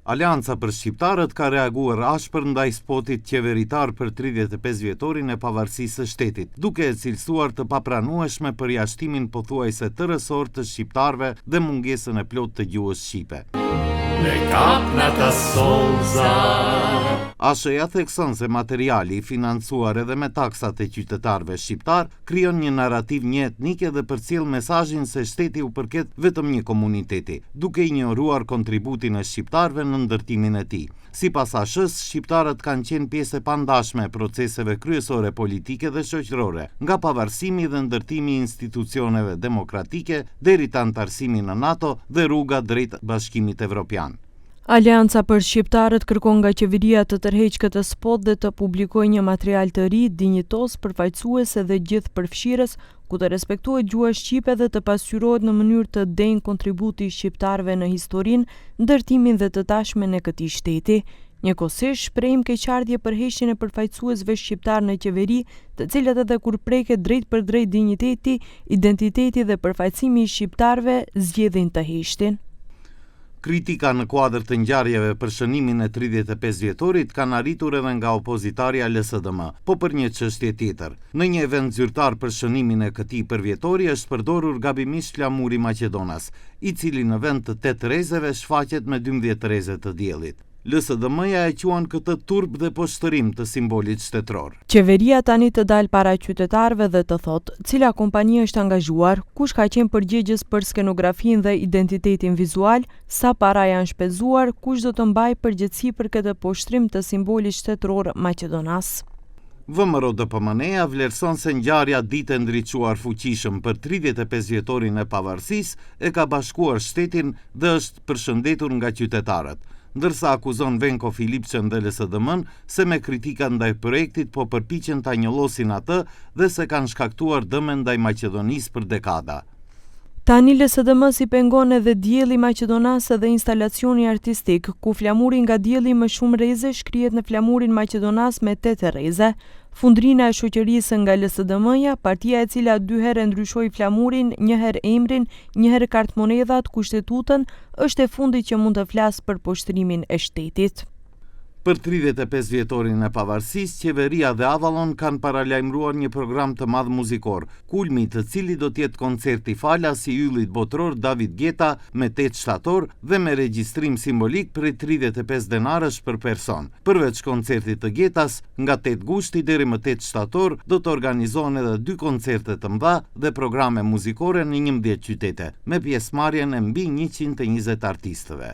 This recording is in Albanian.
Alianca për Shqiptarët ka reaguar ashpër ndaj spotit qeveritar për 35 vjetorin e pavarësisë së shtetit, duke e cilësuar të papranueshme përjashtimin pothuajse tërësor të shqiptarëve dhe mungesën e plotë të gjuhës shqipe. ASH-ja thekson se materiali financuar edhe me taksat e qytetarëve shqiptar krijon një narrativ një etnike dhe përcjell mesazhin se shteti u përket vetëm një komuniteti, duke injoruar kontributin e shqiptarëve në ndërtimin e tij. Sipas ASH-s, shqiptarët kanë qenë pjesë e pandashme e proceseve kryesore politike dhe shoqërore, nga pavarësimi dhe ndërtimi i institucioneve demokratike deri te antarësimi në NATO dhe rruga drejt Bashkimit Evropian. Alianca për Shqiptarët kërkon nga qeveria të tërheqë këtë spot dhe të publikojë një material të ri, dinjitos, përfaqësues dhe gjithë përfshirës, ku të respektohet gjuha shqipe dhe të pasqyrohet në mënyrë të denjë kontributi i shqiptarëve në historinë, ndërtimin dhe të tashmen e këtij shteti. Njëkohësisht shprehim keqardhje për heqjen e përfaqësuesve shqiptar në qeveri, të cilët edhe kur preket drejt për drejt dinjiteti, identiteti dhe përfaqësimi i shqiptarëve zgjedhin të heqtin. Kritika në kuadër të ngjarjeve për shënimin e 35 vjetorit kanë arritur edhe nga opozitarja LSDM, po për një çështje tjetër. Në një event zyrtar për shënimin e këtij përvjetori është përdorur gabimisht flamuri Maqedonas, i cili në vend të 8 rrezeve shfaqet me 12 rreze të diellit. LSDM-ja e quan këtë turp dhe poshtërim të simbolit shtetëror. Qeveria tani të dalë para qytetarëve dhe të thotë cila kompani është angazhuar, kush ka qenë përgjegjës për skenografinë dhe identitetin vizual, sa para janë shpenzuar, kush do të mbajë përgjegjësi për këtë poshtrim të simbolit shtetëror Maqedonas. VMRO-DPMNE-ja vlerëson se ngjarja ditë e ndriçuar fuqishëm për 35 vjetorin e pavarësisë e ka bashkuar shtetin dhe është përshëndetur nga qytetarët, ndërsa akuzon Venko Filipçën dhe LSDM-n se me kritika ndaj projektit po përpiqen ta njollosin atë dhe se kanë shkaktuar dëm ndaj Maqedonisë për dekada. Tani LSDM si pengon edhe dielli Maqedonas dhe instalacioni artistik, ku flamuri nga dielli më shumë rreze shkrihet në flamurin Maqedonas me 8 rreze. Fundrina e shoqërisë nga LSDM-ja, partia e cila 2 herë ndryshoi flamurin, 1 herë emrin, 1 herë kartmonedhat, kushtetutën, është e fundit që mund të flasë për poshtrimin e shtetit. Për 35 vjetorin e pavarësisë, qeveria dhe Avalon kanë paralajmëruar një program të madh muzikor, kulmi të cilit do të jetë koncerti falas i yllit botror David Guetta me 8 shtator dhe me regjistrim simbolik për 35 denarësh për person. Përveç koncertit të Guettas, nga 8 gushti deri më 8 shtator do të organizohen edhe 2 koncerte të mëdha dhe programe muzikore në 11 qytete, me pjesëmarrjen e mbi 120 artistëve.